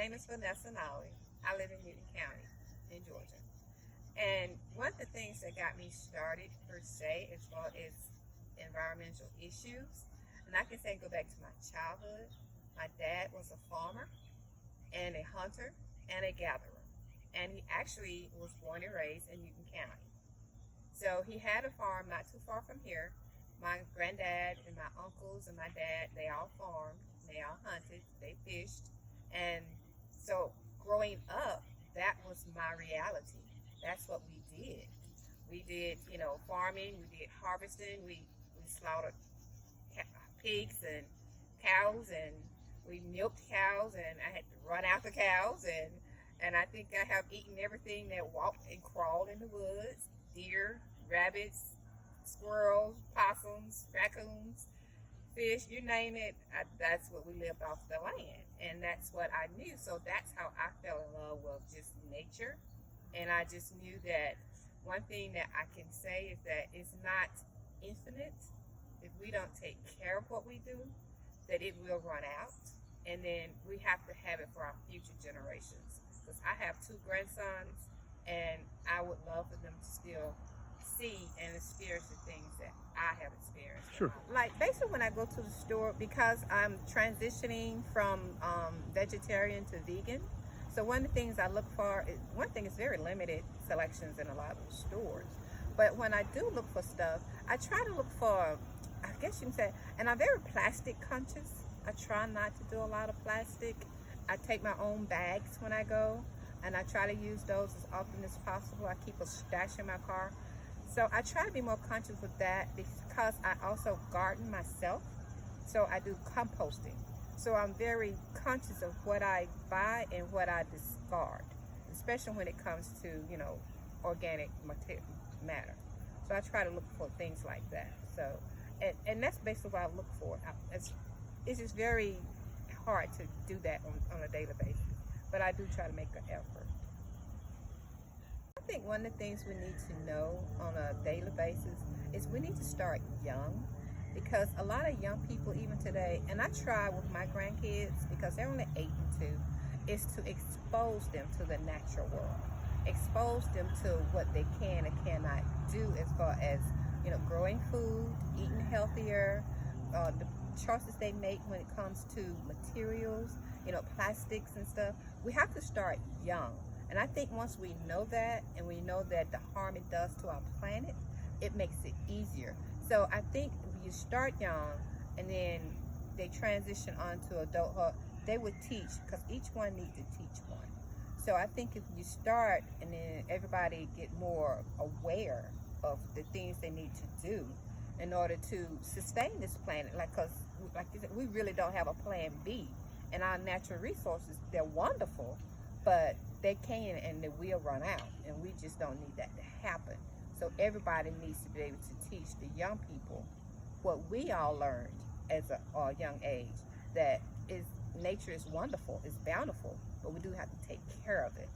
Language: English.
name is Vanessa Nolley. I live in Newton County in Georgia. And one of the things that got me started per se as far as environmental issues, and I can say go back to my childhood. My dad was a farmer and a hunter and a gatherer. And he actually was born and raised in Newton County. So he had a farm not too far from here. My granddad and my uncles and my dad, they all farmed, they all hunted, they fished. And so growing up, that was my reality. That's what we did. We did, farming, we did harvesting, we slaughtered pigs and cows, and we milked cows, and I had to run after cows, and I think I have eaten everything that walked and crawled in the woods: deer, rabbits, squirrels, possums, raccoons, fish, you name it. That's what we lived off the land, and that's what I knew. So that's how I fell in love with just nature. And I just knew that one thing that I can say is that it's not infinite. If we don't take care of what we do, that it will run out, and then we have to have it for our future generations. Because I have 2 grandsons, and I would love for them to still see and experience the things that I have experienced. Sure. Like basically when I go to the store, because I'm transitioning from vegetarian to vegan, so one of the things I look for is, one thing is very limited selections in a lot of the stores. But when I do look for stuff, I try to look for, I guess you can say, and I'm very plastic conscious. I try not to do a lot of plastic. I take my own bags when I go, and I try to use those as often as possible. I keep a stash in my car. So I try to be more conscious with that because I also garden myself. So I do composting. So I'm very conscious of what I buy and what I discard, especially when it comes to, organic matter. So I try to look for things like that. So, and that's basically what I look for. It's just very hard to do that on a daily basis, but I do try to make an effort. I think one of the things we need to know on a daily basis is we need to start young, because a lot of young people even today, and I try with my grandkids because they're only 8 and 2, is to expose them to the natural world, expose them to what they can and cannot do as far as growing food, eating healthier, the choices they make when it comes to materials, plastics and stuff. We have to start young. And I think once we know that, and we know that the harm it does to our planet, it makes it easier. So I think if you start young and then they transition on to adulthood, they would teach, because each one needs to teach one. So I think if you start and then everybody get more aware of the things they need to do in order to sustain this planet, because like you said, we really don't have a plan B. And our natural resources, they're wonderful, but they can and they will run out, and we just don't need that to happen. So everybody needs to be able to teach the young people what we all learned as a young age, that nature is wonderful, it's bountiful, but we do have to take care of it.